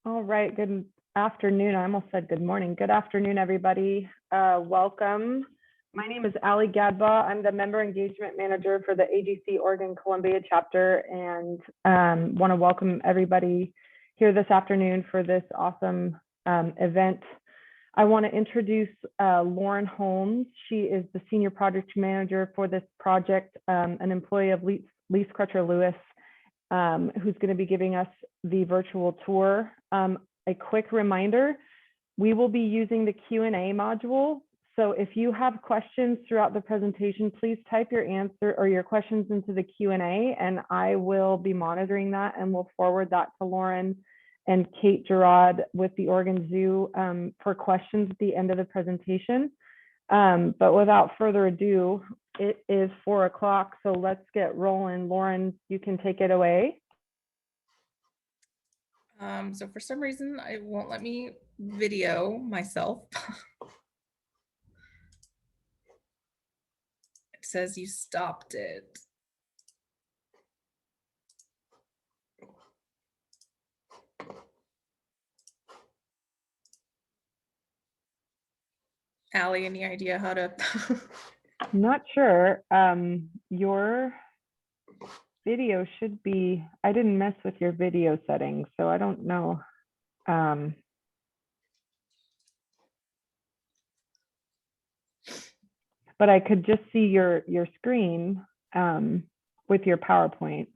All right, good afternoon. I almost said good morning. Good afternoon, everybody. Welcome. My name is Ali Gadba. I'm the Member Engagement Manager for the AGC Oregon Columbia chapter, and want to welcome everybody here this afternoon for this awesome event. I want to introduce Lauren Holmes. She is the Senior Project Manager for this project, an employee of Lease Crutcher Lewis, who's going to be giving us the virtual tour. A quick reminder, we will be using the Q&A module. So if you have questions throughout the presentation, please type your answer or your questions into the Q&A, and I will be monitoring that, and we'll forward that to Lauren and Kate Gerard with the Oregon Zoo for questions at the end of the presentation. But without further ado, it is 4 o'clock, so let's get rolling. Lauren, you can take it away. So for some reason, it won't let me video myself. It says you stopped it. Allie, any idea how to? I'm not sure. Your video should be, I didn't mess with your video settings, so I don't know. But I could just see your screen with your PowerPoint.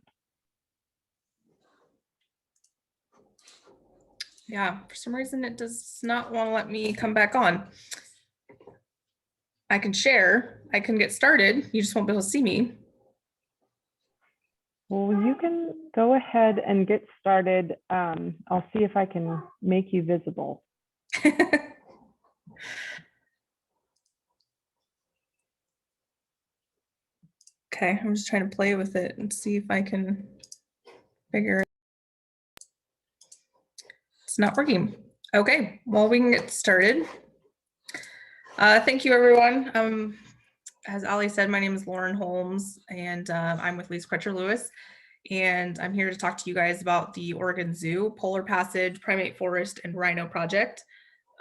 Yeah, for some reason it does not want to let me come back on. I can share, I can get started. You just won't be able to see me. Well, you can go ahead and get started. I'll see if I can make you visible. Okay, I'm just trying to play with it and see if I can figure it. It's not working. Okay, well, we can get started. Thank you, everyone. As Ali said, my name is Lauren Holmes, and I'm with Lease Crutcher Lewis, and I'm here to talk to you guys about the Oregon Zoo, Polar Passage, Primate Forest, and Rhino Project.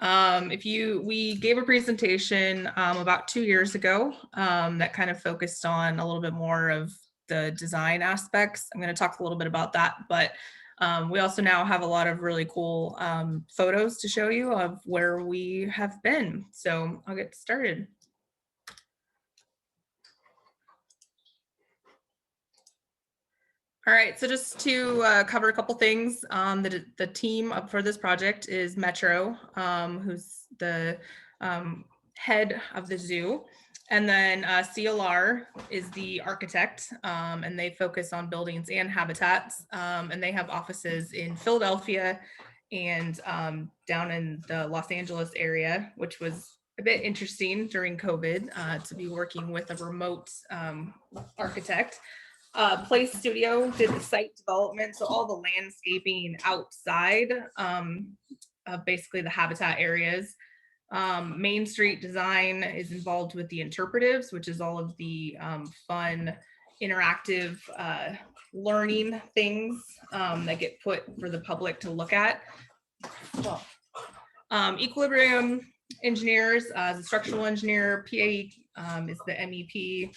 We gave a presentation about 2 years ago that kind of focused on a little bit more of the design aspects. I'm going to talk a little bit about that, but we also now have a lot of really cool photos to show you of where we have been. So I'll get started. All right, so just to cover a couple things, the team up for this project is Metro, who's the head of the zoo, and then CLR is the architect, and they focus on buildings and habitats, and they have offices in Philadelphia and down in the Los Angeles area, which was a bit interesting during COVID to be working with a remote architect. Place Studio did the site development, so all the landscaping outside of basically the habitat areas. Main Street Design is involved with the interpretives, which is all of the fun, interactive learning things that get put for the public to look at. Equilibrium Engineers, the structural engineer, PA is the MEP.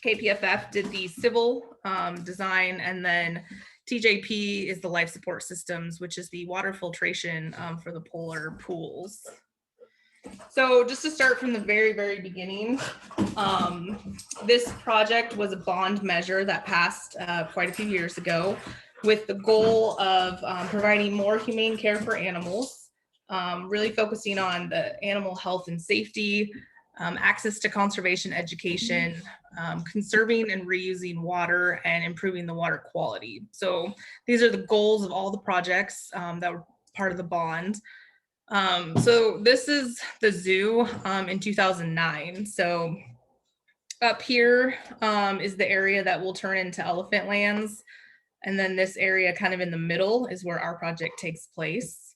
KPFF did the civil design, and then TJP is the life support systems, which is the water filtration for the polar pools. So just to start from the very, very beginning, this project was a bond measure that passed quite a few years ago with the goal of providing more humane care for animals, really focusing on the animal health and safety, access to conservation education, conserving and reusing water, and improving the water quality. So these are the goals of all the projects that were part of the bond. So this is the zoo in 2009. So up here is the area that will turn into elephant lands. And then this area kind of in the middle is where our project takes place.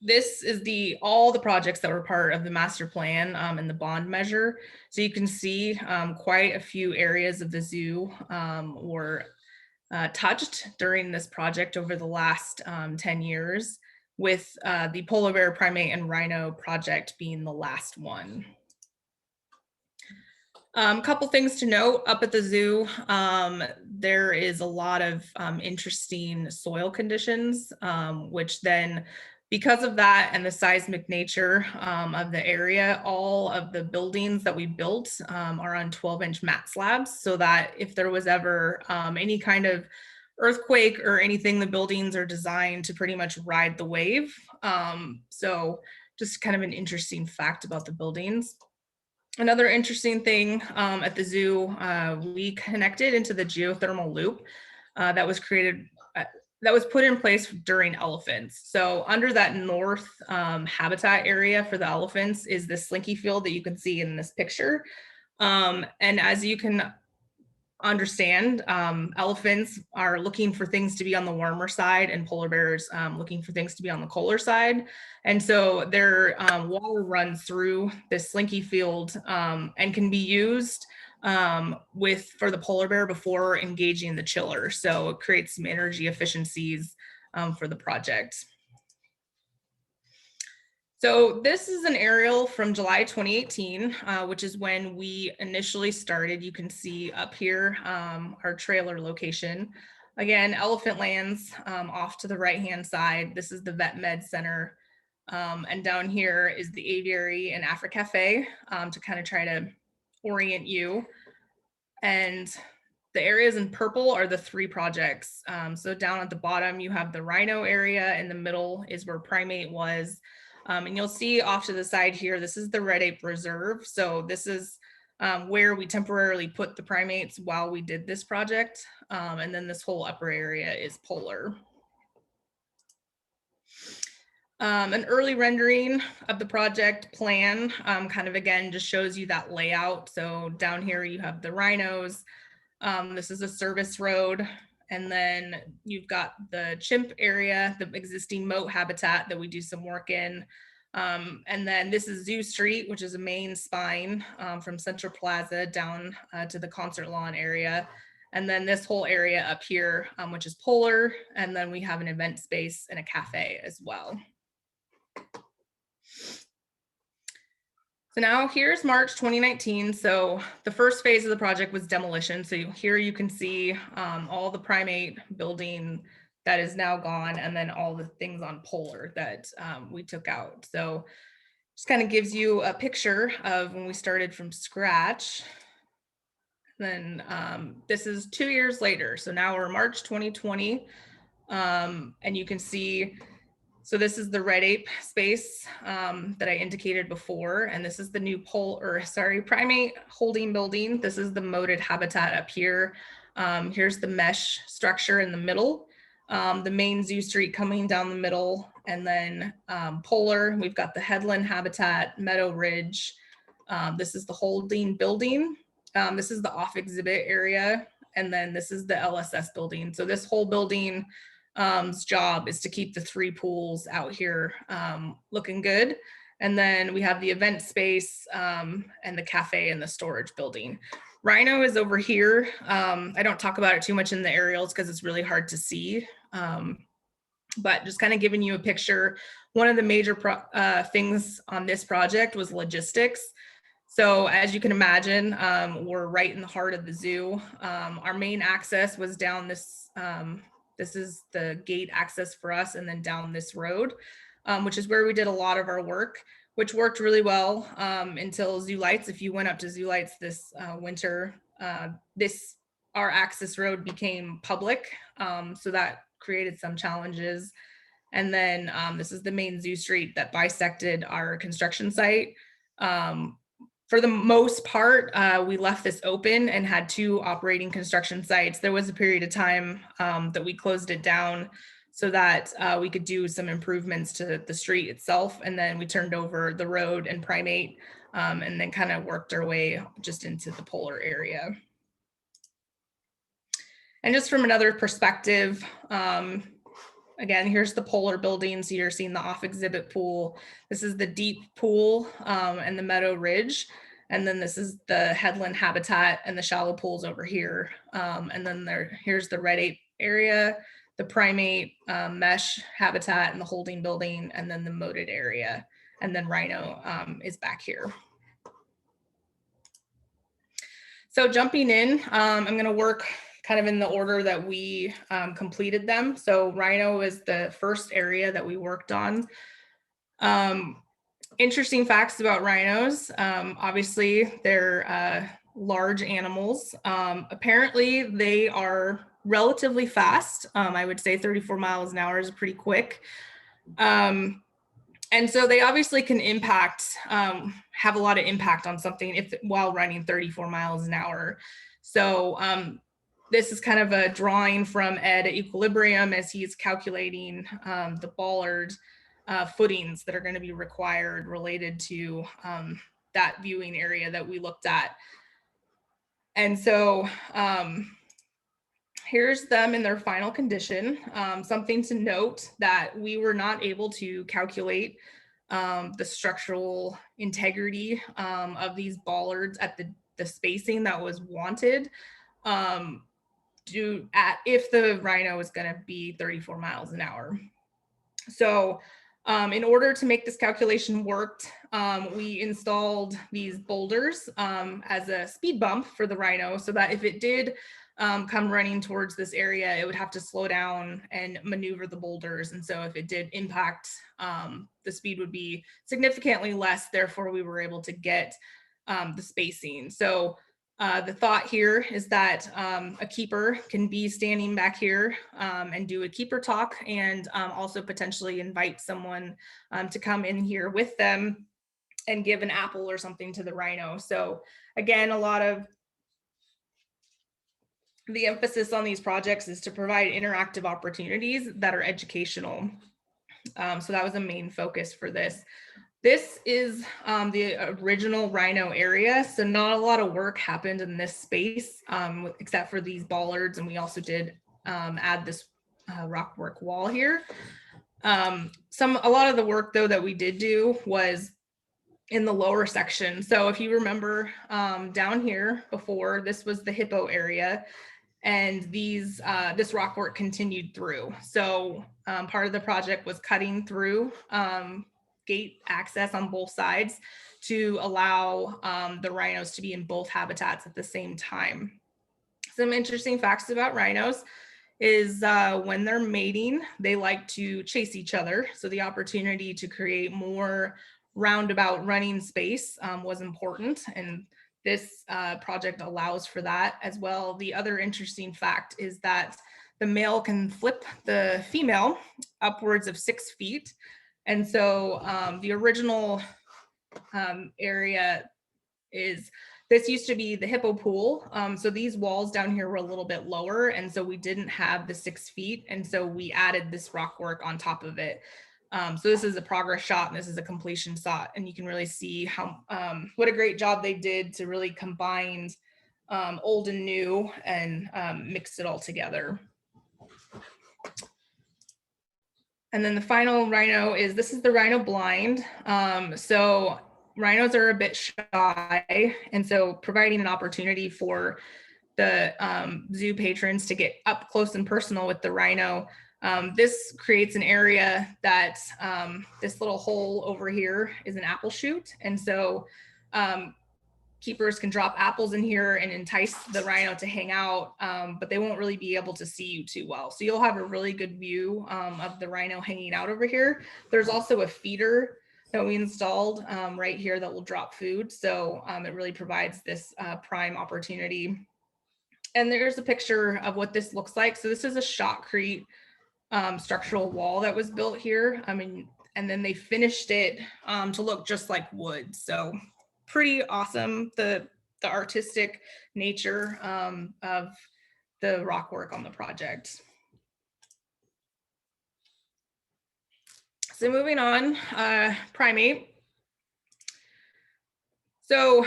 This is all the projects that were part of the master plan and the bond measure. So you can see quite a few areas of the zoo were touched during this project over the last 10 years, with the polar bear, primate, and rhino project being the last one. A couple things to note up at the zoo. There is a lot of interesting soil conditions, which then, because of that and the seismic nature of the area, all of the buildings that we built are on 12-inch mat slabs, so that if there was ever any kind of earthquake or anything, the buildings are designed to pretty much ride the wave. So just kind of an interesting fact about the buildings. Another interesting thing at the zoo, we connected into the geothermal loop that was created, that was put in place during elephants. So under that north habitat area for the elephants is this slinky field that you can see in this picture. And as you can understand, elephants are looking for things to be on the warmer side, and polar bears looking for things to be on the colder side. And so their water runs through this slinky field and can be used for the polar bear before engaging the chiller. So it creates some energy efficiencies for the project. So this is an aerial from July 2018, which is when we initially started. You can see up here our trailer location. Again, elephant lands off to the right-hand side. This is the Vet Med Center. And down here is the aviary and Afri Cafe to kind of try to orient you. And the areas in purple are the 3 projects. So down at the bottom, you have the rhino area. In the middle is where primate was. And you'll see off to the side here, this is the Red Ape Reserve. So this is where we temporarily put the primates while we did this project. And then this whole upper area is polar. An early rendering of the project plan kind of again just shows you that layout. So down here you have the rhinos. This is a service road. And then you've got the chimp area, the existing moat habitat that we do some work in. And then this is Zoo Street, which is a main spine from Central Plaza down to the concert lawn area. And then this whole area up here, which is polar. And then we have an event space and a cafe as well. So now here's March 2019. So the first phase of the project was demolition. So here you can see all the primate building that is now gone, and then all the things on polar that we took out. So just kind of gives you a picture of when we started from scratch. Then this is 2 years later. So now we're March 2020, and you can see, so this is the Red Ape space that I indicated before, and this is the new primate holding building. This is the moated habitat up here. Here's the mesh structure in the middle, the main Zoo Street coming down the middle, and then polar, we've got the headland habitat, Meadow Ridge. This is the holding building. This is the off exhibit area, and then this is the LSS building. So this whole building job is to keep the 3 pools out here looking good. And then we have the event space and the cafe and the storage building. Rhino is over here. I don't talk about it too much in the aerials because it's really hard to see, but just kind of giving you a picture. One of the major things on this project was logistics. So as you can imagine, we're right in the heart of the zoo. Our main access was down this, this is the gate access for us, and then down this road, which is where we did a lot of our work, which worked really well until Zoo Lights. If you went up to Zoo Lights this winter, our access road became public. So that created some challenges. And then this is the main Zoo Street that bisected our construction site. For the most part, we left this open and had 2 operating construction sites. There was a period of time that we closed it down so that we could do some improvements to the street itself. And then we turned over the road and primate and then kind of worked our way just into the polar area. And just from another perspective, again, here's the polar building. So you're seeing the off exhibit pool. This is the deep pool and the Meadow Ridge. And then this is the headland habitat and the shallow pools over here. And then here's the Red Ape area, the primate mesh habitat and the holding building, and then the moated area. And then rhino is back here. So jumping in, I'm going to work kind of in the order that we completed them. So rhino is the first area that we worked on. Interesting facts about rhinos. Obviously, they're large animals. Apparently, they are relatively fast. I would say 34 miles an hour is pretty quick. And so they obviously can have a lot of impact on something while running 34 miles an hour. So this is kind of a drawing from Ed at Equilibrium as he's calculating the bollard footings that are going to be required related to that viewing area that we looked at. And so here's them in their final condition. Something to note that we were not able to calculate the structural integrity of these bollards at the spacing that was wanted if the rhino is going to be 34 miles an hour. So in order to make this calculation work, we installed these boulders as a speed bump for the rhino so that if it did come running towards this area, it would have to slow down and maneuver the boulders. And so if it did impact, the speed would be significantly less. Therefore, we were able to get the spacing. So the thought here is that a keeper can be standing back here and do a keeper talk and also potentially invite someone to come in here with them and give an apple or something to the rhino. So again, a lot of the emphasis on these projects is to provide interactive opportunities that are educational. So that was a main focus for this. This is the original rhino area. So not a lot of work happened in this space except for these bollards. And we also did add this rockwork wall here. A lot of the work though that we did do was in the lower section. So if you remember down here before, this was the hippo area. And this rockwork continued through. So part of the project was cutting through gate access on both sides to allow the rhinos to be in both habitats at the same time. Some interesting facts about rhinos is when they're mating, they like to chase each other. So the opportunity to create more roundabout running space was important. And this project allows for that as well. The other interesting fact is that the male can flip the female upwards of 6 feet. And so the original area this used to be the hippo pool. So these walls down here were a little bit lower. And so we didn't have the 6 feet. And so we added this rock work on top of it. So this is a progress shot and this is a completion shot. And you can really see how what a great job they did to really combine old and new and mix it all together. And then the final rhino this is the rhino blind. So rhinos are a bit shy. And so providing an opportunity for the zoo patrons to get up close and personal with the rhino. This creates an area that this little hole over here is an apple shoot. And so keepers can drop apples in here and entice the rhino to hang out, but they won't really be able to see you too well. So you'll have a really good view of the rhino hanging out over here. There's also a feeder that we installed right here that will drop food. So it really provides this prime opportunity. And there's a picture of what this looks like. So this is a shotcrete structural wall that was built here. And then they finished it to look just like wood. So pretty awesome, the artistic nature of the rock work on the project. So moving on, primate. So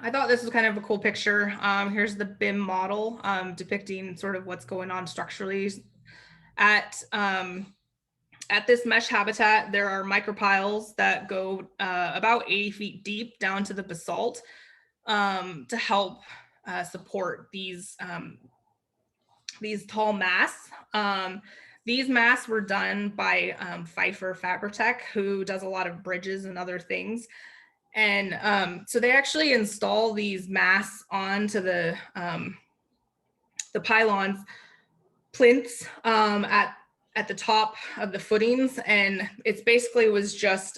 I thought this was kind of a cool picture. Here's the BIM model depicting sort of what's going on structurally. At this mesh habitat, there are micropiles that go about 80 feet deep down to the basalt to help support these these tall masts. These masts were done by Pfeiffer Fabritech, who does a lot of bridges and other things. And so they actually install these masts onto the pylons, plinths at the top of the footings, and it's basically was just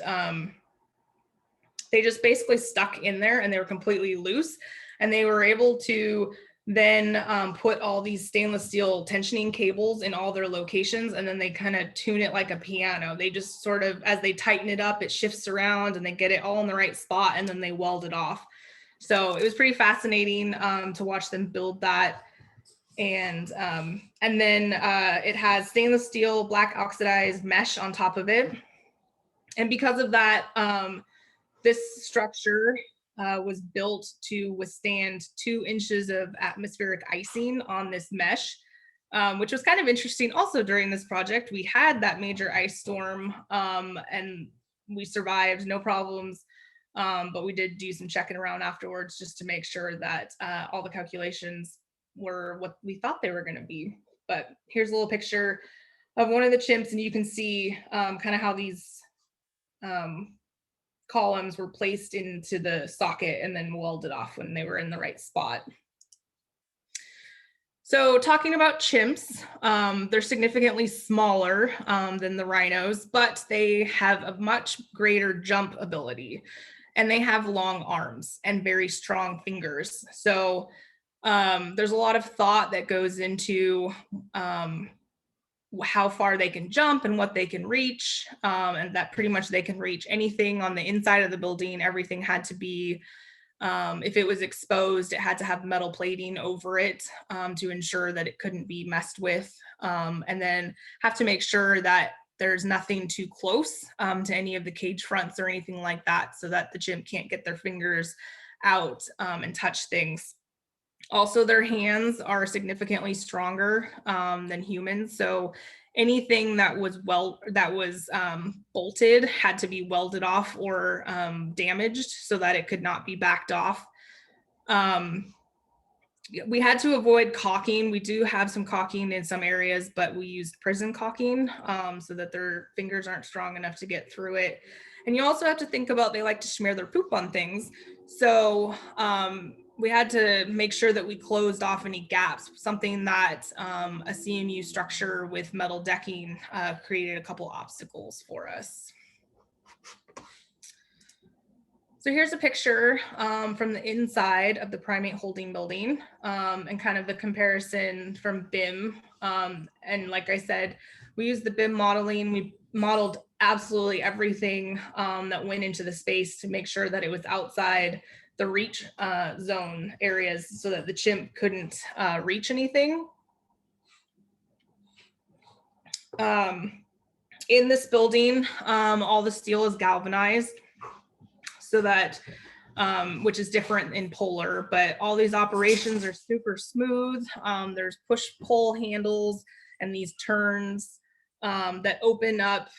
they just basically stuck in there, and they were completely loose, and they were able to then put all these stainless steel tensioning cables in all their locations, and then they kind of tune it like a piano. They just sort of, as they tighten it up, it shifts around and they get it all in the right spot, and then they weld it off. So it was pretty fascinating to watch them build that. And then it has stainless steel black oxidized mesh on top of it. And because of that, this structure was built to withstand 2 inches of atmospheric icing on this mesh, which was kind of interesting. Also during this project, we had that major ice storm and we survived, no problems. But we did do some checking around afterwards just to make sure that all the calculations were what we thought they were going to be. But here's a little picture of one of the chimps, and you can see kind of how these columns were placed into the socket and then welded off when they were in the right spot. So talking about chimps, they're significantly smaller than the rhinos, but they have a much greater jump ability, and they have long arms and very strong fingers. So there's a lot of thought that goes into how far they can jump and what they can reach, and that pretty much they can reach anything on the inside of the building. Everything had to be, if it was exposed, it had to have metal plating over it to ensure that it couldn't be messed with, and then have to make sure that there's nothing too close to any of the cage fronts or anything like that, so that the chimp can't get their fingers out and touch things. Also, their hands are significantly stronger than humans. So anything that was bolted had to be welded off or damaged so that it could not be backed off. We had to avoid caulking. We do have some caulking in some areas, but we used prison caulking so that their fingers aren't strong enough to get through it. And you also have to think about, they like to smear their poop on things. So we had to make sure that we closed off any gaps, something that a CMU structure with metal decking created a couple obstacles for us. So here's a picture from the inside of the primate holding building and kind of the comparison from BIM. And like I said, we used the BIM modeling. We modeled absolutely everything that went into the space to make sure that it was outside the reach zone areas so that the chimp couldn't reach anything. In this building, all the steel is galvanized, so that, which is different in Polar, but all these operations are super smooth. There's push-pull handles and these turns that open up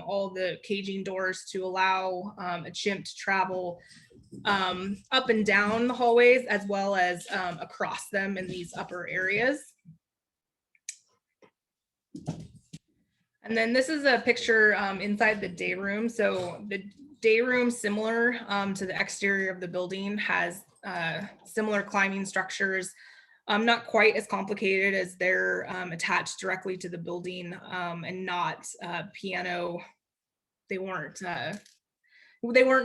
all the caging doors to allow a chimp to travel up and down the hallways, as well as across them in these upper areas. And then this is a picture inside the day room. So the day room, similar to the exterior of the building, has similar climbing structures, not quite as complicated as they're attached directly to the building and not piano. They weren't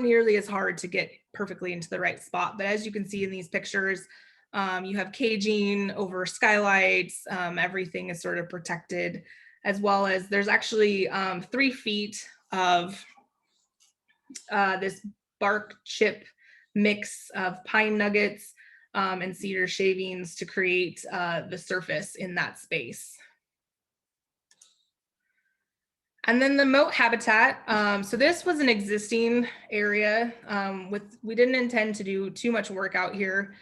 nearly as hard to get perfectly into the right spot. But as you can see in these pictures, you have caging over skylights. Everything is sort of protected, as well as there's actually 3 feet of this bark chip mix of pine nuggets and cedar shavings to create the surface in that space. And then the moat habitat. So this was an existing area we didn't intend to do too much work out here.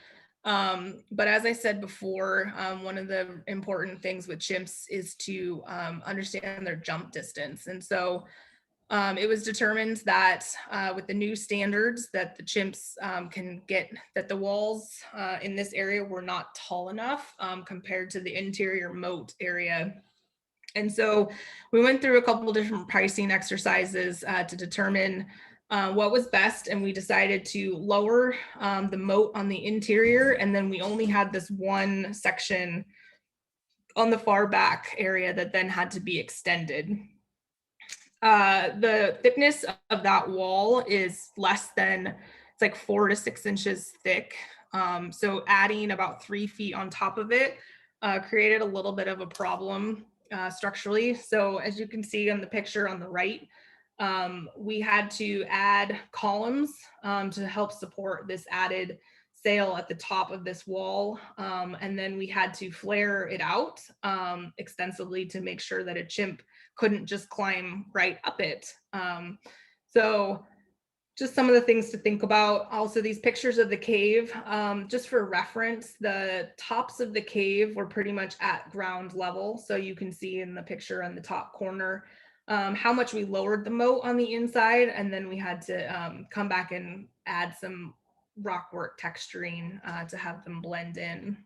But as I said before, one of the important things with chimps is to understand their jump distance. And so It was determined that with the new standards that the chimps can get, that the walls in this area were not tall enough compared to the interior moat area. And so we went through a couple of different pricing exercises to determine what was best. And we decided to lower the moat on the interior. And then we only had this one section on the far back area that then had to be extended. The thickness of that wall is less than, it's like 4 to 6 inches thick. So adding about 3 feet on top of it created a little bit of a problem structurally. So as you can see on the picture on the right, we had to add columns to help support this added sail at the top of this wall. And then we had to flare it out extensively to make sure that a chimp couldn't just climb right up it. So just some of the things to think about. Also, these pictures of the cave, just for reference, the tops of the cave were pretty much at ground level. So you can see in the picture on the top corner how much we lowered the moat on the inside. And then we had to come back and add some rockwork texturing to have them blend in.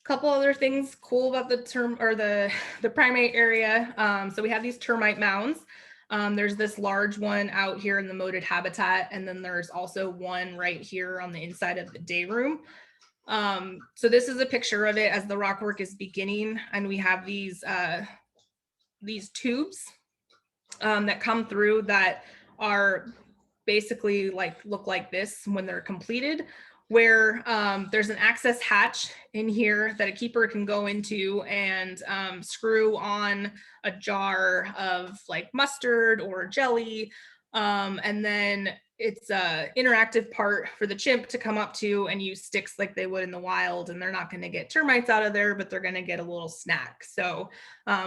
Couple other things cool about the the primate area. So we have these termite mounds. There's this large one out here in the moated habitat, and then there's also one right here on the inside of the day room. So this is a picture of it as the rockwork is beginning, and we have these tubes that come through that are basically look like this when they're completed, where there's an access hatch in here that a keeper can go into and screw on a jar of like mustard or jelly. And then it's a interactive part for the chimp to come up to and use sticks like they would in the wild, and they're not going to get termites out of there, but they're going to get a little snack. So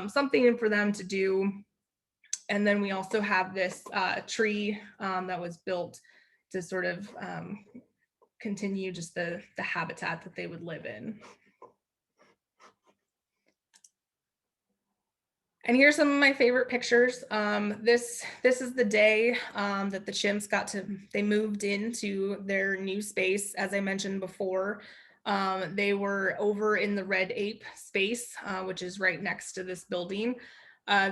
something for them to do. And then we also have this tree that was built to sort of continue just the habitat that they would live in. And here's some of my favorite pictures. This is the day that the chimps they moved into their new space. As I mentioned before, they were over in the Red Ape space, which is right next to this building.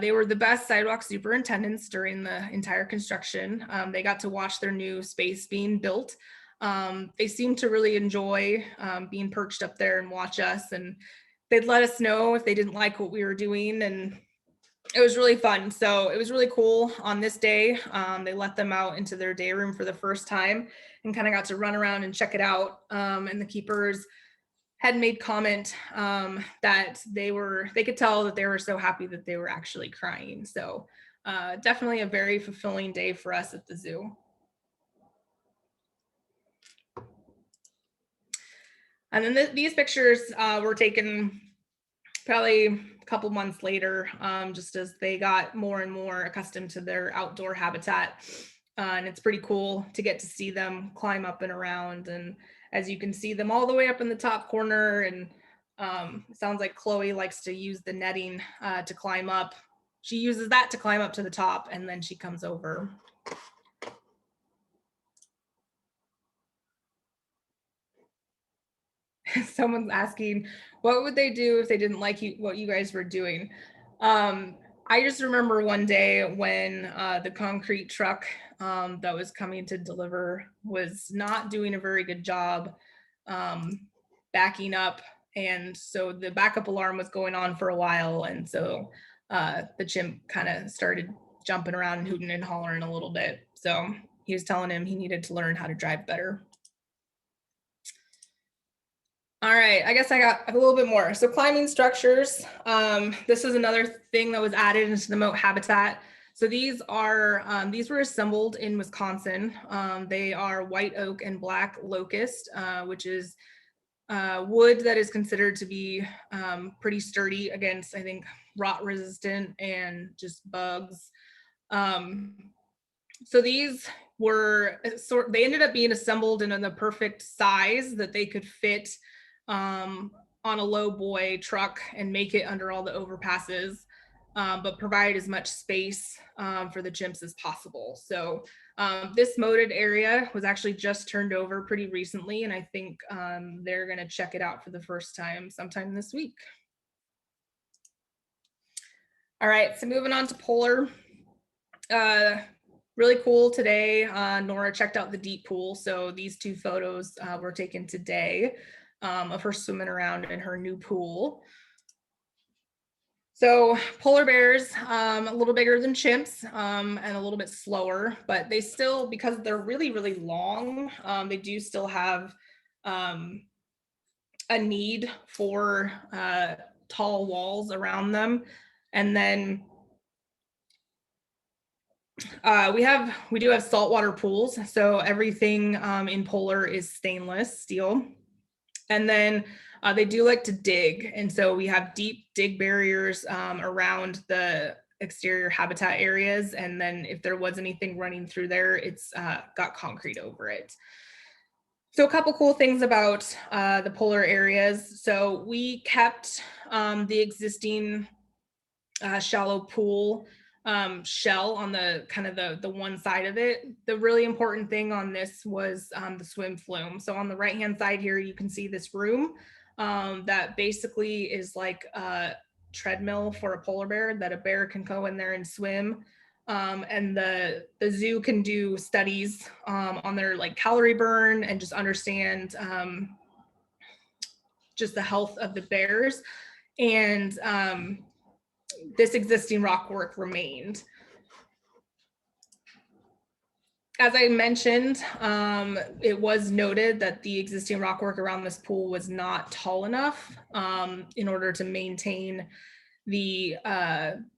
They were the best sidewalk superintendents during the entire construction. They got to watch their new space being built. They seemed to really enjoy being perched up there and watch us, and they'd let us know if they didn't like what we were doing, and it was really fun. So it was really cool on this day. They let them out into their day room for the first time and kind of got to run around and check it out. And the keepers had made comment that they could tell that they were so happy that they were actually crying. So definitely a very fulfilling day for us at the zoo. And then these pictures were taken probably a couple months later, just as they got more and more accustomed to their outdoor habitat. And it's pretty cool to get to see them climb up and around. And as you can see them all the way up in the top corner, and it sounds like Chloe likes to use the netting to climb up. She uses that to climb up to the top, and then she comes over. Someone's asking, what would they do if they didn't like what you guys were doing? I just remember one day when the concrete truck that was coming to deliver was not doing a very good job backing up. And so the backup alarm was going on for a while. And so the chimp kind of started jumping around and hooting and hollering a little bit. So he was telling him he needed to learn how to drive better. All right, I guess I got a little bit more. So climbing structures. This is another thing that was added into the moat habitat. So these were assembled in Wisconsin. They are white oak and black locust, which is wood that is considered to be pretty sturdy against, I think, rot resistant and just bugs. So these they ended up being assembled in the perfect size that they could fit on a low boy truck and make it under all the overpasses. but provide as much space for the chimps as possible. So this moated area was actually just turned over pretty recently, and I think they're going to check it out for the first time sometime this week. All right, so moving on to polar. Really cool today. Nora checked out the deep pool. So these two photos were taken today of her swimming around in her new pool. So polar bears, a little bigger than chimps and a little bit slower, but they still, because they're really, really long, they do still have a need for tall walls around them. And then we do have saltwater pools. So everything in polar is stainless steel. And then they do like to dig. And so we have deep dig barriers around the exterior habitat areas. And then if there was anything running through there, it's got concrete over it. So a couple cool things about the polar areas. So we kept the existing shallow pool shell on the kind of the one side of it. The really important thing on this was the swim flume. So on the right hand side here, you can see this room that basically is like a treadmill for a polar bear that a bear can go in there and swim. And the zoo can do studies on their like calorie burn and just understand just the health of the bears. And this existing rock work remained. As I mentioned, it was noted that the existing rock work around this pool was not tall enough in order to maintain the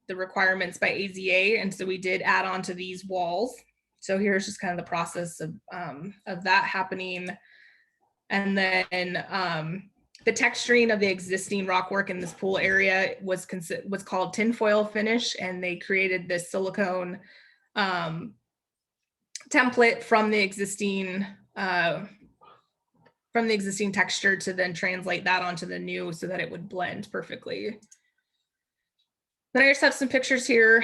requirements by AZA, and so we did add on to these walls. So here's just kind of the process of that happening, and then the texturing of the existing rock work in this pool area was called tinfoil finish, and they created this silicone template from the existing texture to then translate that onto the new so that it would blend perfectly. Then I just have some pictures here.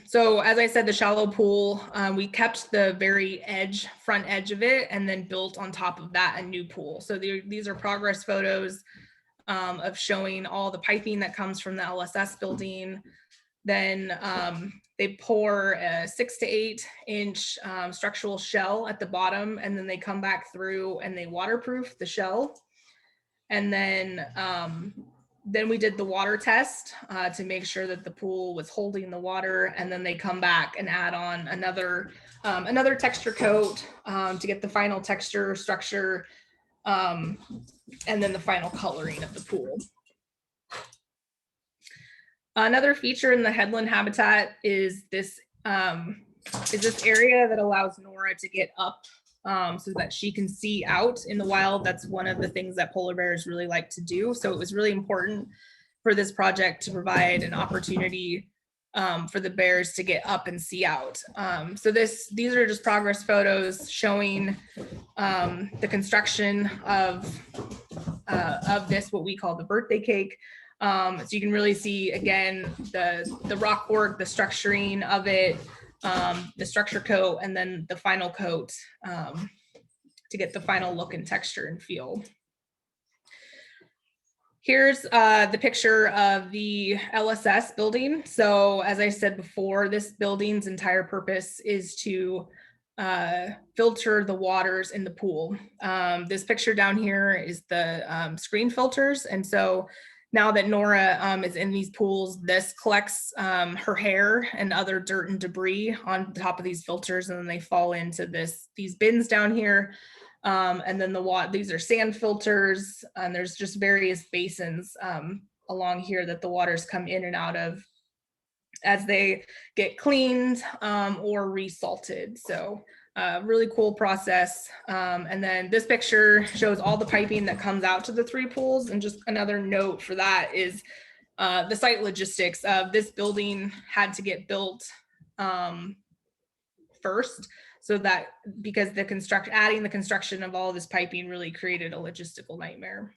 So as I said, the shallow pool, we kept the very front edge of it, and then built on top of that a new pool. So these are progress photos of showing all the piping that comes from the LSS building. Then they pour a 6 to 8 inch structural shell at the bottom, and then they come back through and they waterproof the shell. And then we did the water test to make sure that the pool was holding the water, and then they come back and add on another texture coat to get the final texture, structure, and then the final coloring of the pool. Another feature in the headland habitat is this area that allows Nora to get up so that she can see out in the wild. That's one of the things that polar bears really like to do. So it was really important for this project to provide an opportunity for the bears to get up and see out. So these are just progress photos showing the construction of this, what we call the birthday cake. So you can really see, again, the rock work, the structuring of it, the structure coat, and then the final coat to get the final look and texture and feel. Here's the picture of the LSS building. So as I said before, this building's entire purpose is to filter the waters in the pool. This picture down here is the screen filters. And so now that Nora is in these pools, this collects her hair and other dirt and debris on top of these filters, and then they fall into these bins down here. And then these are sand filters, and there's just various basins along here that the waters come in and out of as they get cleaned or resalted. So really cool process. And then this picture shows all the piping that comes out to the 3 pools. And just another note for that is the site logistics of this building had to get built first, so that because adding the construction of all this piping really created a logistical nightmare.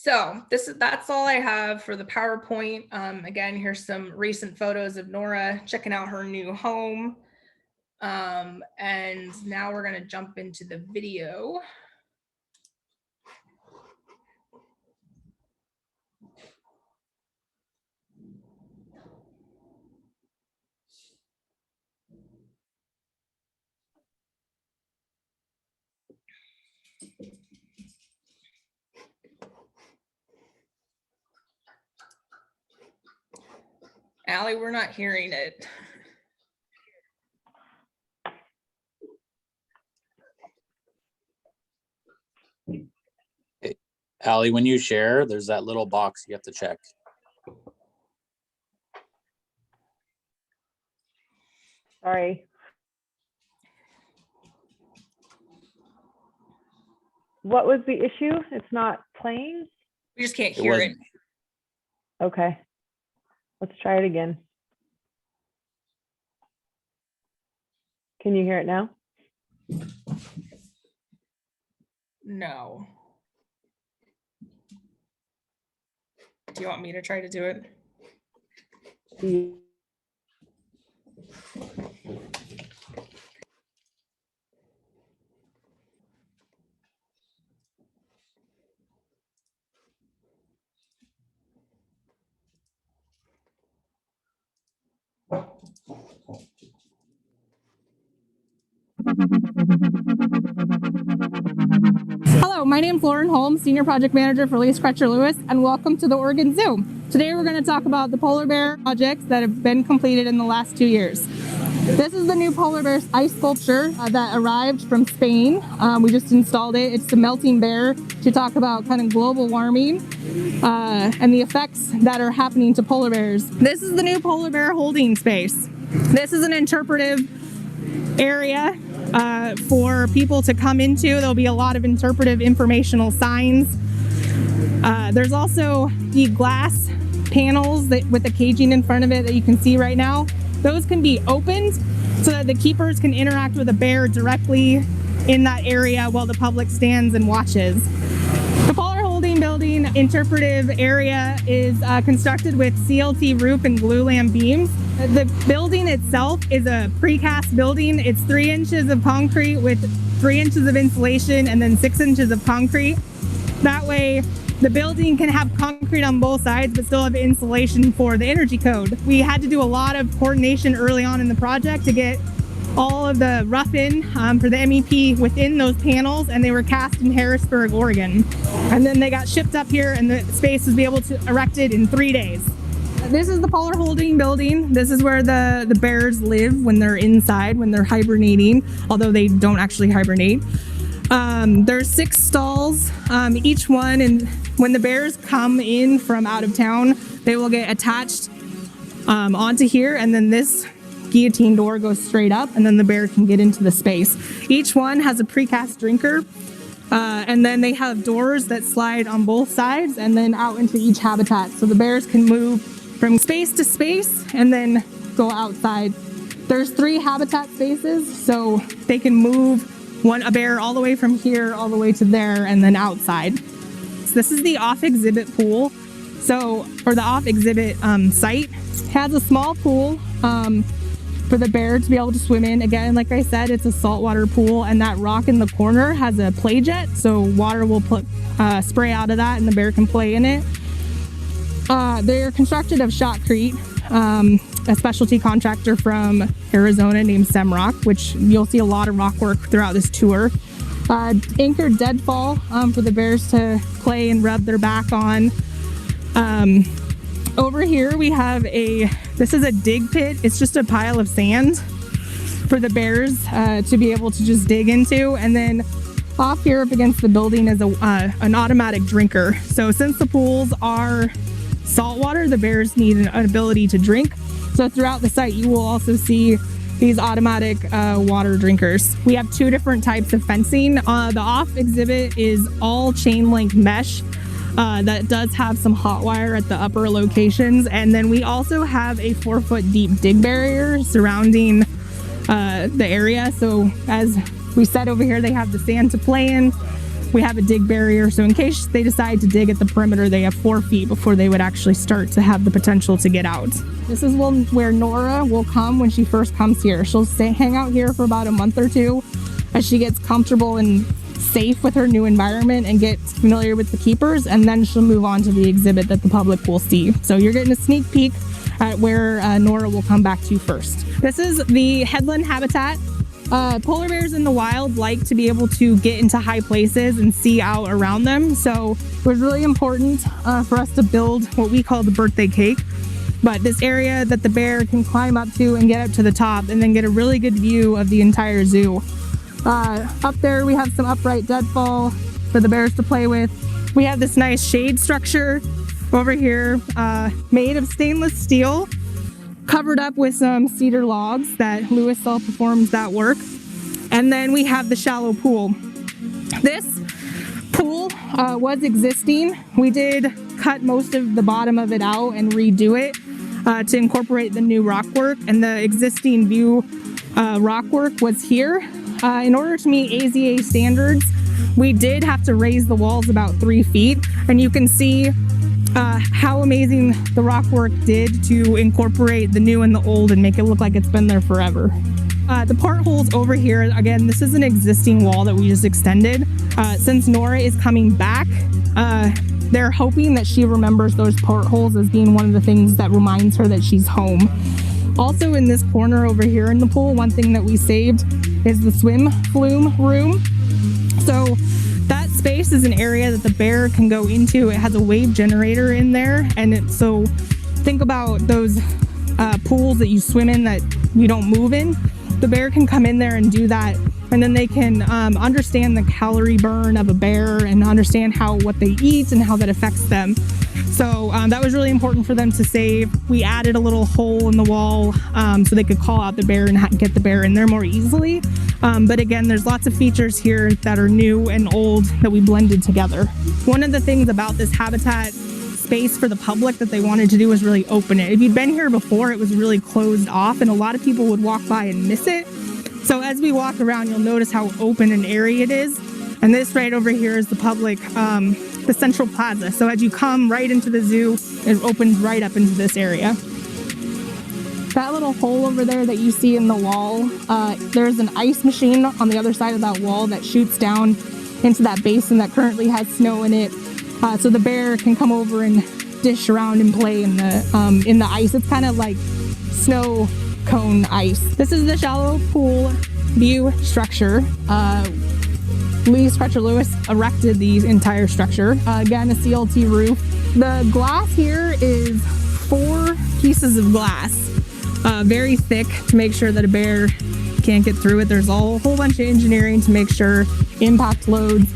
So that's all I have for the PowerPoint. Again, here's some recent photos of Nora checking out her new home. And now we're going to jump into the video. Allie, we're not hearing it. Allie, when you share, there's that little box you have to check. Sorry. What was the issue? It's not playing? We just can't It hear it. wasn't. Okay. Let's try it again. Can you hear it now? No. Do you want me to try to do it? Hello, my name is Lauren Holmes, Senior Project Manager for Lease Crutcher Lewis, and welcome to the Oregon Zoo. Today we're going to talk about the polar bear projects that have been completed in the last 2 years. This is the new polar bear ice sculpture that arrived from Spain. We just installed it. It's the melting bear to talk about kind of global warming and the effects that are happening to polar bears. This is the new polar bear holding space. This is an interpretive area for people to come into. There'll be a lot of interpretive informational signs. There's also the glass panels with the caging in front of it that you can see right now. Those can be opened so that the keepers can interact with the bear directly in that area while the public stands and watches. The polar holding building interpretive area is constructed with CLT roof and glulam beams. The building itself is a precast building. It's 3 inches of concrete with 3 inches of insulation and then 6 inches of concrete. That way the building can have concrete on both sides but still have insulation for the energy code. We had to do a lot of coordination early on in the project to get all of the rough-in for the MEP within those panels, and they were cast in Harrisburg, Oregon. And then they got shipped up here and the space was able to erected in 3 days. This is the polar holding building. This is where the bears live when they're inside, when they're hibernating, although they don't actually hibernate. There's 6 stalls, each one, and when the bears come in from out of town, they will get attached onto here, and then this guillotine door goes straight up, and then the bear can get into the space. Each one has a precast drinker, and then they have doors that slide on both sides and then out into each habitat, so the bears can move from space to space and then go outside. There's 3 habitat spaces, so they can move a bear all the way from here all the way to there and then outside. So this is the off exhibit pool. Or the off exhibit site. It has a small pool for the bear to be able to swim in. Again, like I said, it's a saltwater pool, and that rock in the corner has a play jet, so water will spray out of that and the bear can play in it. They're constructed of shotcrete, a specialty contractor from Arizona named Semrock, which you'll see a lot of rock work throughout this tour. Anchored deadfall for the bears to play and rub their back on. Over here we have this is a dig pit. It's just a pile of sand for the bears to be able to just dig into. And then off here up against the building is an automatic drinker. So since the pools are saltwater, the bears need an ability to drink. So throughout the site, you will also see these automatic water drinkers. We have 2 different types of fencing. The off exhibit is all chain link mesh. That does have some hot wire at the upper locations. And then we also have a 4-foot deep dig barrier surrounding the area. So as we said over here, they have the sand to play in. we have a dig barrier. So in case they decide to dig at the perimeter, they have 4 feet before they would actually start to have the potential to get out. This is where Nora will come when she first comes here. She'll hang out here for about a month or two as she gets comfortable and safe with her new environment and gets familiar with the keepers, and then she'll move on to the exhibit that the public will see. So you're getting a sneak peek at where Nora will come back to first. This is the headland habitat. Polar bears in the wild like to be able to get into high places and see out around them. So it was really important for us to build what we call the birthday cake. But this area that the bear can climb up to and get up to the top and then get a really good view of the entire zoo. Up there we have some upright deadfall for the bears to play with. We have this nice shade structure over here made of stainless steel, covered up with some cedar logs that Lewis Saul performs that work. And then we have the shallow pool. This pool was existing. We did cut most of the bottom of it out and redo it to incorporate the new rock work, and the existing view rock work was here. In order to meet AZA standards, we did have to raise the walls about 3 feet, and you can see how amazing the rock work did to incorporate the new and the old and make it look like it's been there forever. The portholes over here, again, this is an existing wall that we just extended. Since Nora is coming back, they're hoping that she remembers those portholes as being one of the things that reminds her that she's home. Also in this corner over here in the pool, one thing that we saved is the swim flume room. So that space is an area that the bear can go into. It has a wave generator in there, and so think about those pools that you swim in that you don't move in. The bear can come in there and do that, and then they can understand the calorie burn of a bear and understand what they eat and how that affects them. So that was really important for them to save. We added a little hole in the wall so they could call out the bear and get the bear in there more easily. But again, there's lots of features here that are new and old that we blended together. One of the things about this habitat space for the public that they wanted to do was really open it. If you'd been here before, it was really closed off, and a lot of people would walk by and miss it. So as we walk around, you'll notice how open an area it is. And this right over here is the public, the central plaza. So as you come right into the zoo, it opens right up into this area. That little hole over there that you see in the wall, there's an ice machine on the other side of that wall that shoots down into that basin that currently has snow in it. So the bear can come over and dish around and play in the ice. It's kind of like snow cone ice. This is the shallow pool view structure. Lee Scratcher Lewis erected the entire structure. Again, a CLT roof. The glass here is 4 pieces of glass, very thick to make sure that a bear can't get through it. There's a whole bunch of engineering to make sure impact loads.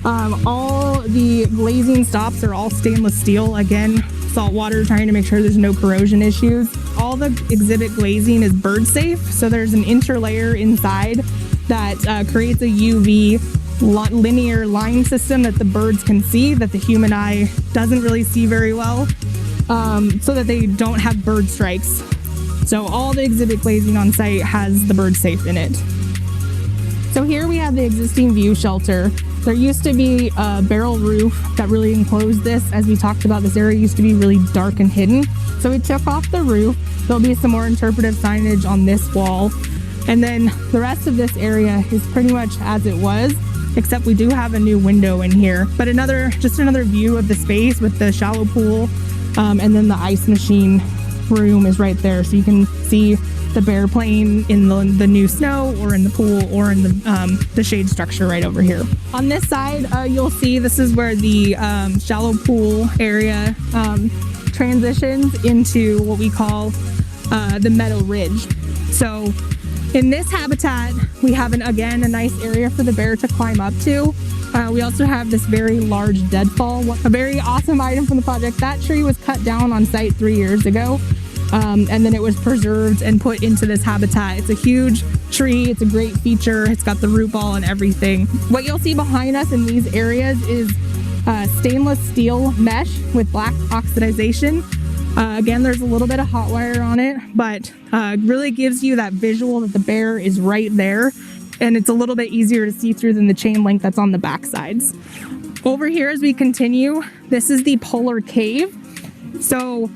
All the glazing stops are all stainless steel. Again, salt water, trying to make sure there's no corrosion issues. All the exhibit glazing is bird safe. So there's an interlayer inside that creates a UV linear line system that the birds can see that the human eye doesn't really see very well, so that they don't have bird strikes. So all the exhibit glazing on site has the bird safe in it. So here we have the existing view shelter. There used to be a barrel roof that really enclosed this. As we talked about, this area used to be really dark and hidden. So we took off the roof. There'll be some more interpretive signage on this wall. And then the rest of this area is pretty much as it was, except we do have a new window in here. But just another view of the space with the shallow pool, and then the ice machine room is right there. So you can see the bear playing in the new snow or in the pool or in the shade structure right over here. On this side, you'll see this is where the shallow pool area transitions into what we call the Meadow Ridge. So in this habitat, we have again a nice area for the bear to climb up to. We also have this very large deadfall, a very awesome item from the project. That tree was cut down on site 3 years ago. And then it was preserved and put into this habitat. It's a huge tree. It's a great feature. It's got the root ball and everything. What you'll see behind us in these areas is stainless steel mesh with black oxidization. Again, there's a little bit of hot wire on it, but really gives you that visual that the bear is right there. and it's a little bit easier to see through than the chain link that's on the back sides. Over here as we continue, this is the polar cave. So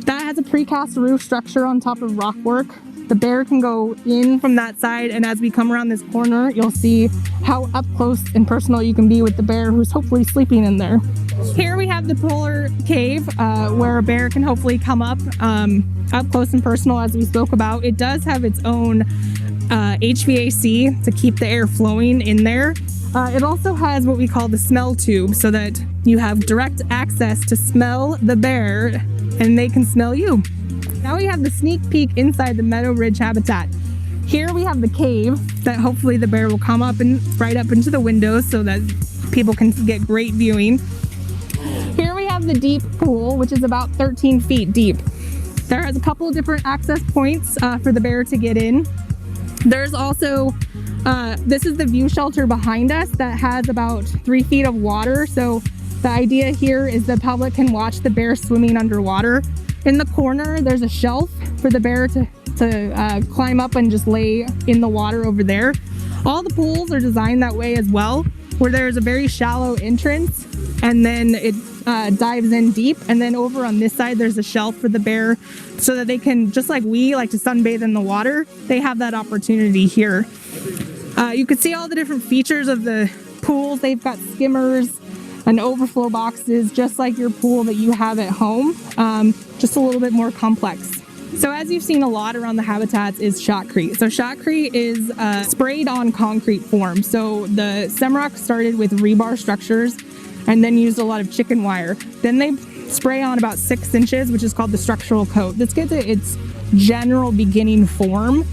that has a precast roof structure on top of rock work. The bear can go in from that side, and as we come around this corner, you'll see how up close and personal you can be with the bear who's hopefully sleeping in there. Here we have the polar cave where a bear can hopefully come up close and personal, as we spoke about. It does have its own HVAC to keep the air flowing in there. It also has what we call the smell tube, so that you have direct access to smell the bear and they can smell you. Now we have the sneak peek inside the Meadow Ridge habitat. Here we have the cave that hopefully the bear will come up and right up into the windows so that people can get great viewing. Here we have the deep pool, which is about 13 feet deep. There has a couple of different access points for the bear to get in. There's also, this is the view shelter behind us that has about 3 feet of water. So the idea here is the public can watch the bear swimming underwater. In the corner, there's a shelf for the bear to climb up and just lay in the water over there. All the pools are designed that way as well, where there's a very shallow entrance and then it dives in deep. And then over on this side, there's a shelf for the bear so that they can, just like we like to sunbathe in the water, they have that opportunity here. You can see all the different features of the pools. They've got skimmers and overflow boxes, just like your pool that you have at home, just a little bit more complex. So as you've seen a lot around the habitats is shotcrete. So shotcrete is sprayed on concrete form. So the Semrock started with rebar structures and then used a lot of chicken wire. Then they spray on about 6 inches, which is called the structural coat. This gets its general beginning form.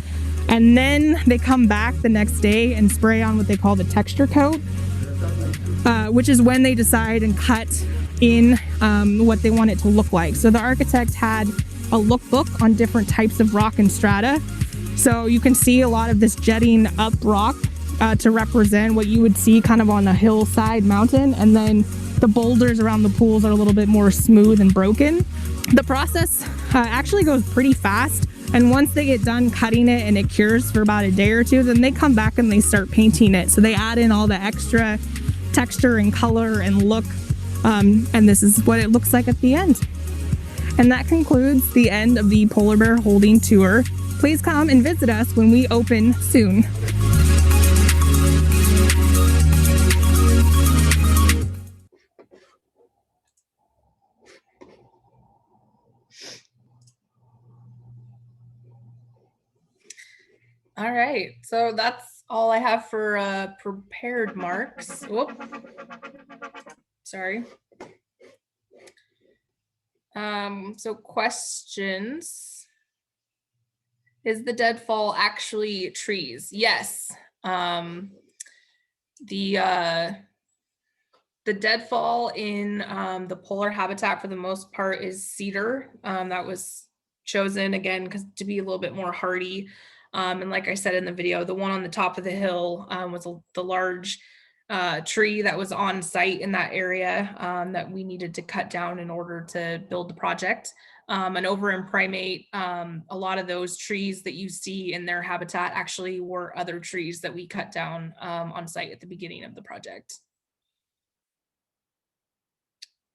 And then they come back the next day and spray on what they call the texture coat, which is when they decide and cut in what they want it to look like. So the architect had a lookbook on different types of rock and strata. So you can see a lot of this jetting up rock to represent what you would see kind of on a hillside mountain. And then the boulders around the pools are a little bit more smooth and broken. The process actually goes pretty fast. And once they get done cutting it and it cures for about a day or two, then they come back and they start painting it. So they add in all the extra texture and color and look. And this is what it looks like at the end. And that concludes the end of the polar bear holding tour. Please come and visit us when we open soon. All right, so that's all I have for prepared marks. Whoop. Sorry. So questions. Is the deadfall actually trees? Yes. The deadfall in the polar habitat for the most part is cedar. That was chosen again because to be a little bit more hardy. And like I said in the video, the one on the top of the hill was the large tree that was on site in that area that we needed to cut down in order to build the project. And over in Primate, a lot of those trees that you see in their habitat actually were other trees that we cut down on site at the beginning of the project.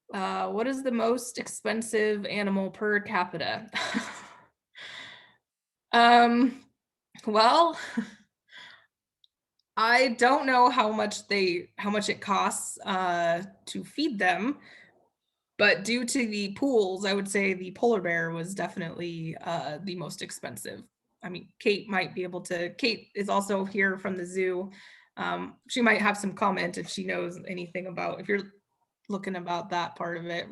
What is the most expensive animal per capita? Well, I don't know how much it costs to feed them, but due to the pools, I would say the polar bear was definitely the most expensive. I mean, Kate might be able to. Kate is also here from the zoo. She might have some comment if she knows anything about, if you're looking about that part of it.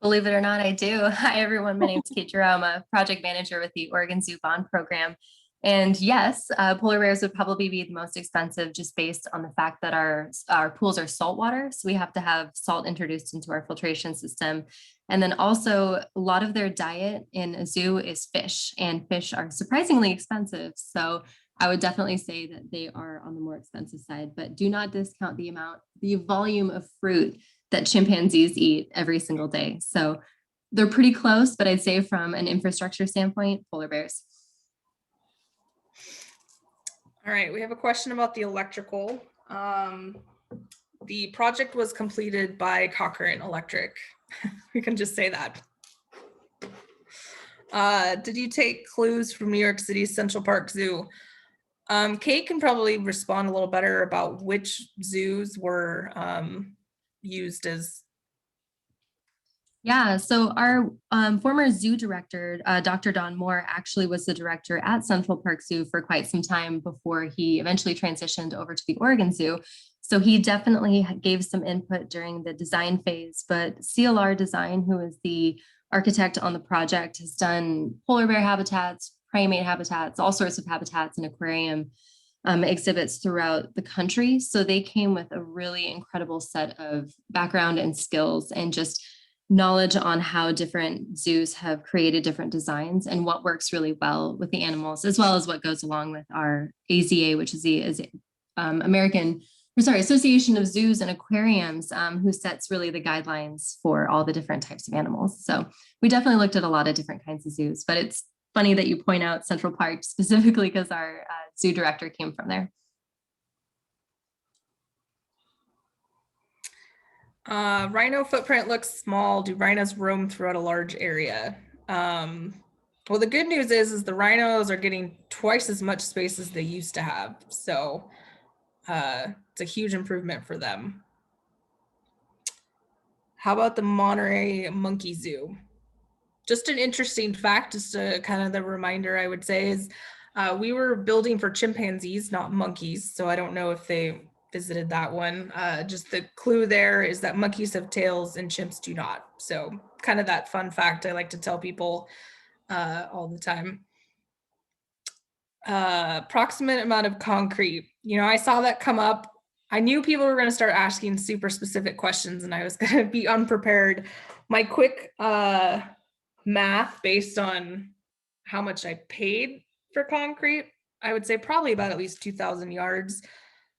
Believe it or not, I do. Hi, everyone. My name is Kate Jerome. I'm a project manager with the Oregon Zoo Bond Program. And yes, polar bears would probably be the most expensive just based on the fact that our pools are saltwater. So we have to have salt introduced into our filtration system. And then also a lot of their diet in a zoo is fish, and fish are surprisingly expensive. So I would definitely say that they are on the more expensive side, but do not discount the volume of fruit that chimpanzees eat every single day. So they're pretty close, but I'd say from an infrastructure standpoint, polar bears. All right, we have a question about the electrical. The project was completed by Cochrane Electric. We can just say that. Did you take clues from New York City's Central Park Zoo? Kate can probably respond a little better about which zoos were used as. Yeah, so our former zoo director, Dr. Don Moore, actually was the director at Central Park Zoo for quite some time before he eventually transitioned over to the Oregon Zoo. So he definitely gave some input during the design phase, but CLR Design, who is the architect on the project, has done polar bear habitats, primate habitats, all sorts of habitats and aquarium exhibits throughout the country. So they came with a really incredible set of background and skills and just knowledge on how different zoos have created different designs and what works really well with the animals, as well as what goes along with our AZA, which is the Association of Zoos and Aquariums, who sets really the guidelines for all the different types of animals. So we definitely looked at a lot of different kinds of zoos, but it's funny that you point out Central Park specifically because our zoo director came from there. Rhino footprint looks small. Do rhinos roam throughout a large area? Well, the good news is the rhinos are getting twice as much space as they used to have. So it's a huge improvement for them. How about the Monterey Monkey Zoo? Just an interesting fact, just a kind of the reminder I would say is we were building for chimpanzees, not monkeys. So I don't know if they visited that one. Just the clue there is that monkeys have tails and chimps do not. So kind of that fun fact I like to tell people all the time. Approximate amount of concrete. You know, I saw that come up. I knew people were going to start asking super specific questions and I was going to be unprepared. My quick math based on how much I paid for concrete, I would say probably about at least 2,000 yards.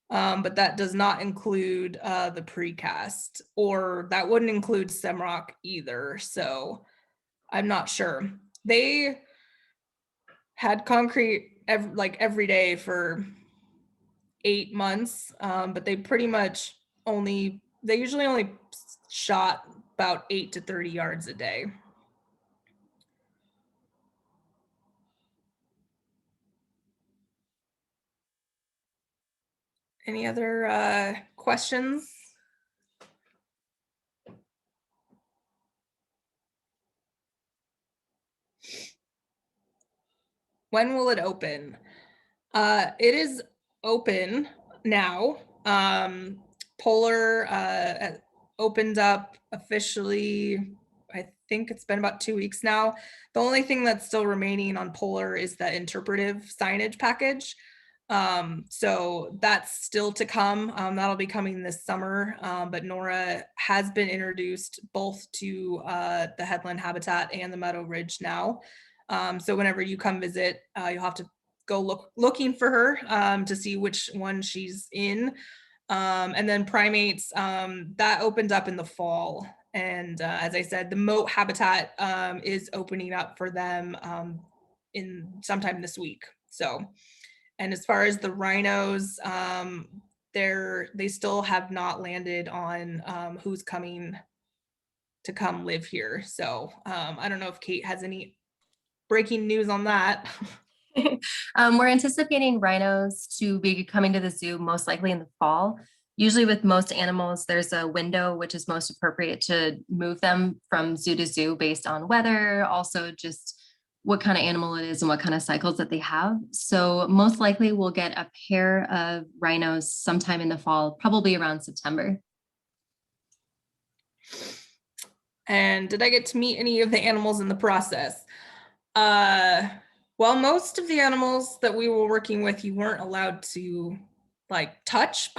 But that does not include the precast, or that wouldn't include Semrock either. So I'm not sure. They had concrete every day for 8 months, but they pretty much they usually only shot about 8 to 30 yards a day. Any other questions? When will it open? It is open now. Polar opened up officially, I think it's been about 2 weeks now. The only thing that's still remaining on Polar is the interpretive signage package. So that's still to come. That'll be coming this summer, but Nora has been introduced both to the headland habitat and the Meadow Ridge now. So whenever you come visit, you'll have to go looking for her to see which one she's in. And then primates, that opened up in the fall. And as I said, the moat habitat is opening up for them in sometime this week. So, and as far as the rhinos, they still have not landed on who's coming to come live here. So I don't know if Kate has any breaking news on that. We're anticipating rhinos to be coming to the zoo most likely in the fall. Usually with most animals, there's a window which is most appropriate to move them from zoo to zoo based on weather, also just what kind of animal it is and what kind of cycles that they have. So most likely we'll get a pair of rhinos sometime in the fall, probably around September. And did I get to meet any of the animals in the process? Well, most of the animals that we were working with, you weren't allowed to touch.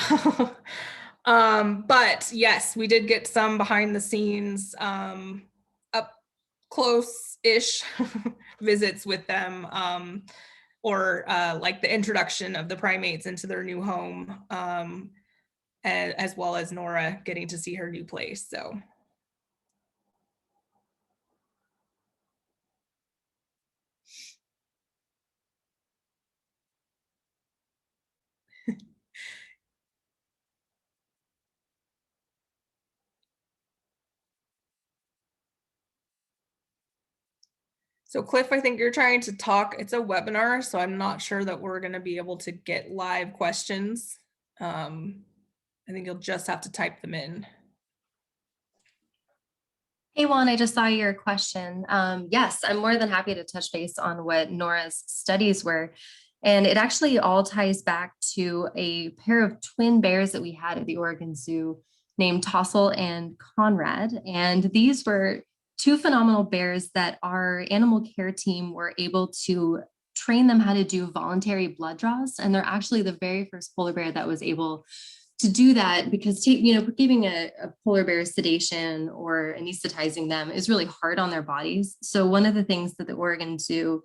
But yes, we did get some behind the scenes, up close-ish visits with them, or like the introduction of the primates into their new home, as well as Nora getting to see her new place. So. So Cliff, I think you're trying to talk. It's a webinar, so I'm not sure that we're going to be able to get live questions. I think you'll just have to type them in. Hey Juan, I just saw your question. Yes, I'm more than happy to touch base on what Nora's studies were. And it actually all ties back to a pair of twin bears that we had at the Oregon Zoo named Tossel and Conrad. And these were two phenomenal bears that our animal care team were able to train them how to do voluntary blood draws. And they're actually the very first polar bear that was able to do that, because giving a polar bear sedation or anesthetizing them is really hard on their bodies. So one of the things that the Oregon Zoo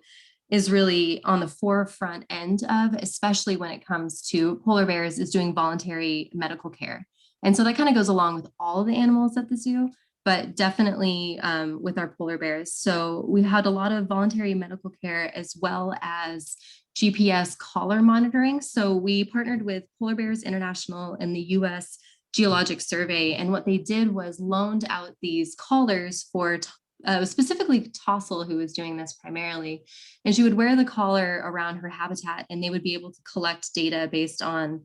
is really on the forefront end of, especially when it comes to polar bears, is doing voluntary medical care. And so that kind of goes along with all of the animals at the zoo, but definitely with our polar bears. So we had a lot of voluntary medical care as well as GPS collar monitoring. So we partnered with Polar Bears International and the US Geologic Survey. And what they did was loaned out these collars for specifically Tossel, who was doing this primarily. And she would wear the collar around her habitat, and they would be able to collect data based on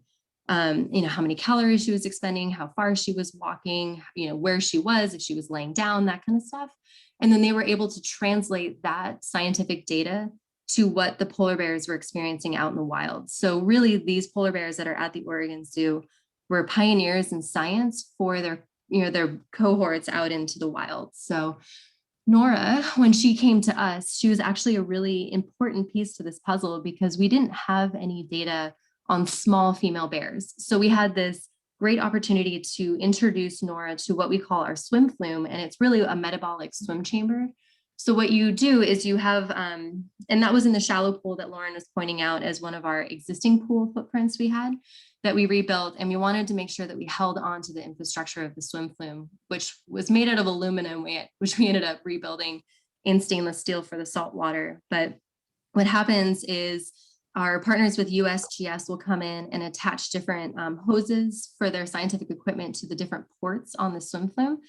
how many calories she was expending, how far she was walking, where she was, if she was laying down, that kind of stuff. And then they were able to translate that scientific data to what the polar bears were experiencing out in the wild. So really, these polar bears that are at the Oregon Zoo were pioneers in science for their cohorts out into the wild. So Nora, when she came to us, she was actually a really important piece to this puzzle because we didn't have any data on small female bears. So we had this great opportunity to introduce Nora to what we call our swim flume, and it's really a metabolic swim chamber. So what you do is you have, and that was in the shallow pool that Lauren was pointing out as one of our existing pool footprints we had that we rebuilt. And we wanted to make sure that we held on to the infrastructure of the swim flume, which was made out of aluminum, which we ended up rebuilding in stainless steel for the salt water. But what happens is our partners with USGS will come in and attach different hoses for their scientific equipment to the different ports on the swim flume.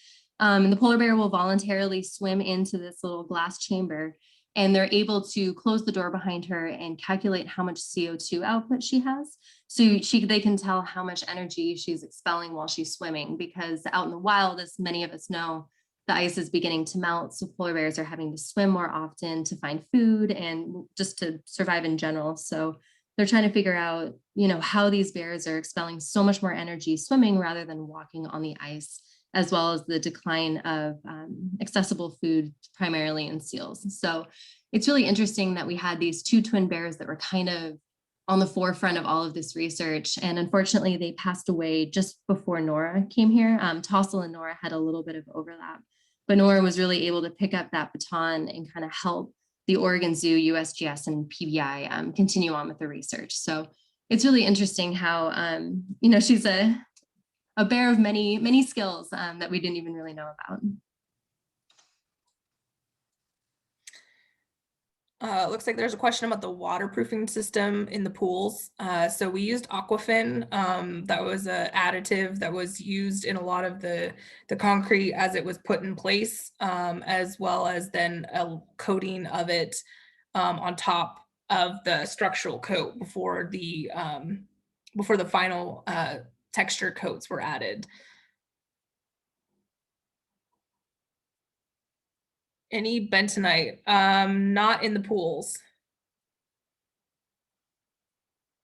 And the polar bear will voluntarily swim into this little glass chamber, and they're able to close the door behind her and calculate how much CO2 output she has. So they can tell how much energy she's expelling while she's swimming, because out in the wild, as many of us know, the ice is beginning to melt. So polar bears are having to swim more often to find food and just to survive in general. So they're trying to figure out, how these bears are expelling so much more energy swimming rather than walking on the ice, as well as the decline of accessible food, primarily in seals. So it's really interesting that we had these two twin bears that were kind of on the forefront of all of this research. And unfortunately, they passed away just before Nora came here. Tossel and Nora had a little bit of overlap, but Nora was really able to pick up that baton and kind of help the Oregon Zoo, USGS, and PBI continue on with the research. So it's really interesting how, she's a bear of many skills that we didn't even really know about. Looks like there's a question about the waterproofing system in the pools. So we used Aquafin. That was an additive that was used in a lot of the concrete as it was put in place, as well as then a coating of it on top of the structural coat before the final texture coats were added. Any bentonite? Not in the pools.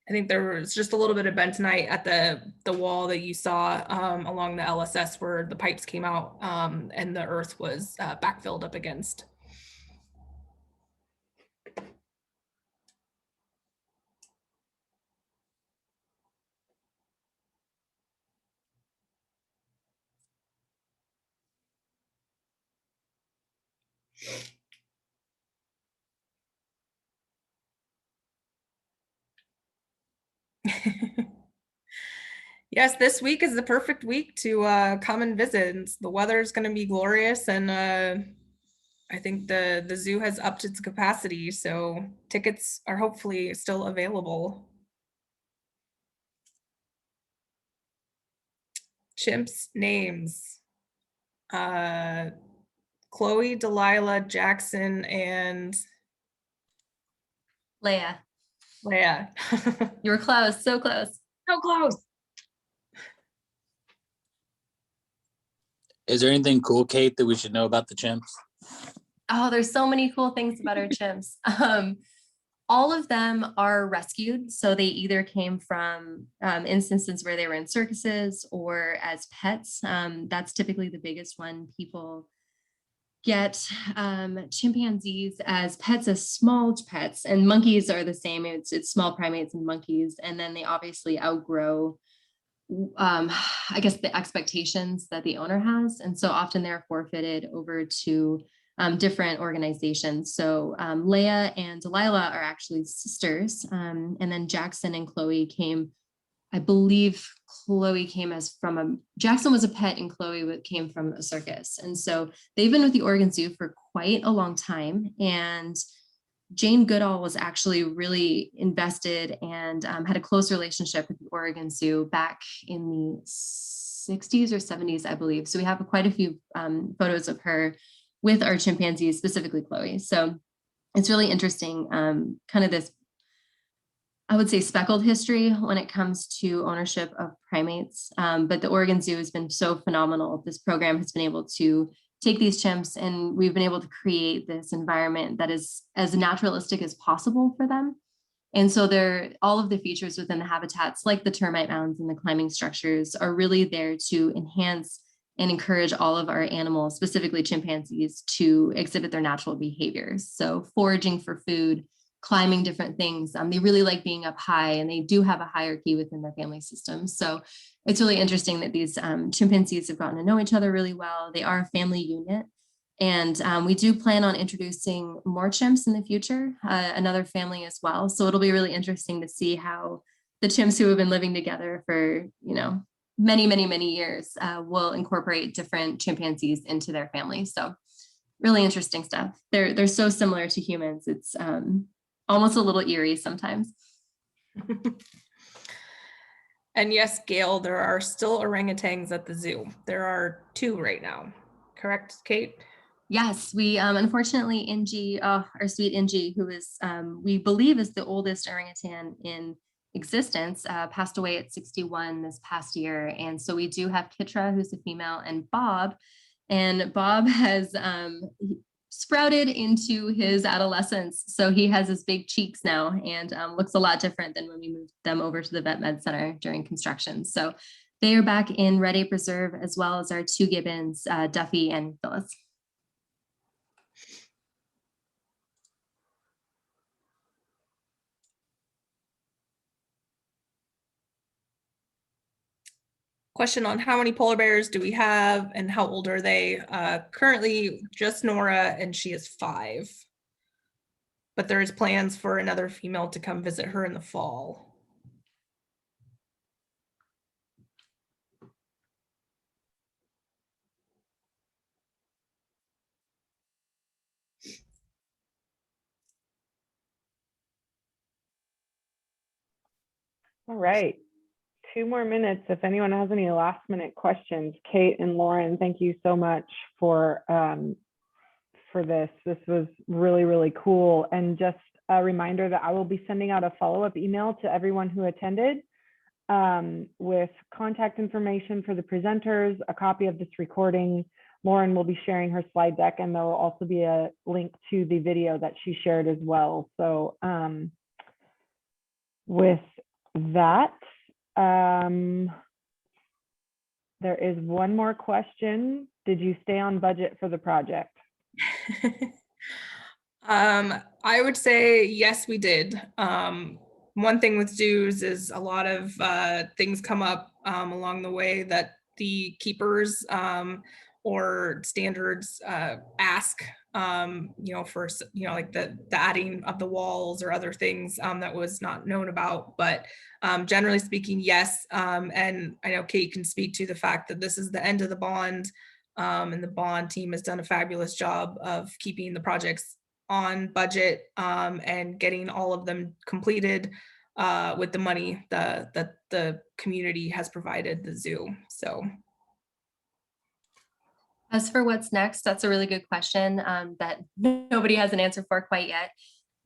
I think there was just a little bit of bentonite at the wall that you saw along the LSS where the pipes came out and the earth was backfilled up against. Yes, this week is the perfect week to come and visit. The weather is going to be glorious, and I think the zoo has upped its capacity, so tickets are hopefully still available. Chimps names. Cliff, Chloe, Delilah, Jackson, and Leia, Leia. you were close, so close. So close. Is there anything cool, Kate, that we should know about the chimps? Oh, there's so many cool things about our chimps. All of them are rescued. So they either came from instances where they were in circuses or as pets. That's typically the biggest one. People get chimpanzees as pets, as small pets, and monkeys are the same. It's small primates and monkeys. And then they obviously outgrow I guess the expectations that the owner has. And so often they're forfeited over to different organizations. So Leia and Delilah are actually sisters. And then Jackson and Chloe came, I believe Chloe came Jackson was a pet and Chloe came from a circus. And so they've been with the Oregon Zoo for quite a long time. And Jane Goodall was actually really invested and had a close relationship with the Oregon Zoo back in the 60s or 70s, I believe. So we have quite a few photos of her with our chimpanzees, specifically Chloe. So it's really interesting, kind of this, I would say, speckled history when it comes to ownership of primates. But the Oregon Zoo has been so phenomenal. This program has been able to take these chimps and we've been able to create this environment that is as naturalistic as possible for them. And so all of the features within the habitats, like the termite mounds and the climbing structures, are really there to enhance and encourage all of our animals, specifically chimpanzees, to exhibit their natural behaviors. So foraging for food, climbing different things. They really like being up high, and they do have a hierarchy within their family system. So it's really interesting that these chimpanzees have gotten to know each other really well. They are a family unit. And we do plan on introducing more chimps in the future, another family as well. So it'll be really interesting to see how the chimps who have been living together for, many, many, many years will incorporate different chimpanzees into their family. So really interesting stuff. They're so similar to humans. It's almost a little eerie sometimes. And yes, Gail, there are still orangutans at the zoo. There are 2 right now. Correct, Kate? Yes, we unfortunately, Ingy, our sweet Ingy, who is, we believe is the oldest orangutan in existence, passed away at 61 this past year. And so we do have Kitra, who's a female, and Bob. And Bob has sprouted into his adolescence. So he has his big cheeks now and looks a lot different than when we moved them over to the Vet Med Center during construction. So they are back in Red Ape Reserve, as well as our 2 gibbons, Duffy and Phyllis. Question on how many polar bears do we have and how old are they? Currently just Nora, and she is 5. But there is plans for another female to come visit her in the fall. All right. 2 more minutes. If anyone has any last minute questions, Kate and Lauren, thank you so much for this. This was really, really cool. And just a reminder that I will be sending out a follow-up email to everyone who attended with contact information for the presenters, a copy of this recording. Lauren will be sharing her slide deck, and there will also be a link to the video that she shared as well. So with that, there is one more question. Did you stay on budget for the project? I would say yes, we did. One thing with zoos is a lot of things come up along the way that the keepers or standards ask, for, like the adding of the walls or other things that was not known about. But generally speaking, yes. And I know Kate can speak to the fact that this is the end of the bond, and the bond team has done a fabulous job of keeping the projects on budget and getting all of them completed with the money that the community has provided the zoo. So As for what's next, that's a really good question that nobody has an answer for quite yet.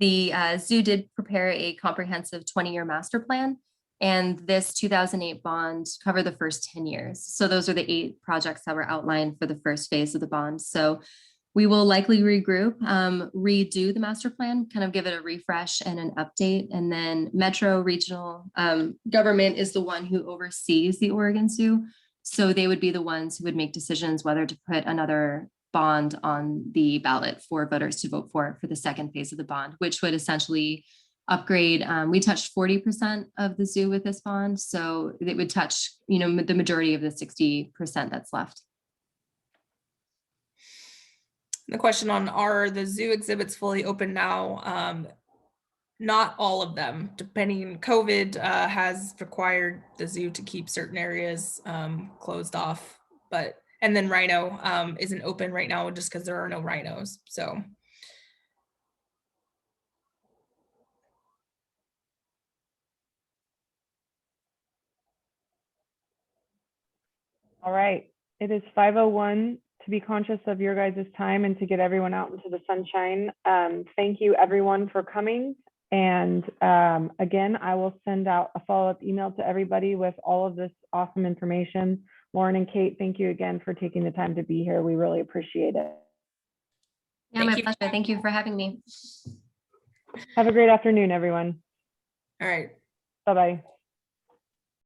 The zoo did prepare a comprehensive 20-year master plan, and this 2008 bond covered the first 10 years. So those are the 8 projects that were outlined for the first phase of the bond. So we will likely regroup, redo the master plan, kind of give it a refresh and an update. And then Metro Regional Government is the one who oversees the Oregon Zoo. So they would be the ones who would make decisions whether to put another bond on the ballot for voters to vote for the second phase of the bond, which would essentially upgrade. We touched 40% of the zoo with this bond. So it would touch, the majority of the 60% that's left. The question on, are the zoo exhibits fully open now? Not all of them, depending. COVID has required the zoo to keep certain areas closed off, and then rhino isn't open right now just because there are no rhinos. So. All right, it is 5:01. To be conscious of your guys' time and to get everyone out into the sunshine. Thank you everyone for coming. And again, I will send out a follow-up email to everybody with all of this awesome information. Lauren and Kate, thank you again for taking the time to be here. We really appreciate it. Yeah, my pleasure. Thank you for having me. Have a great afternoon, everyone. All right. Bye-bye.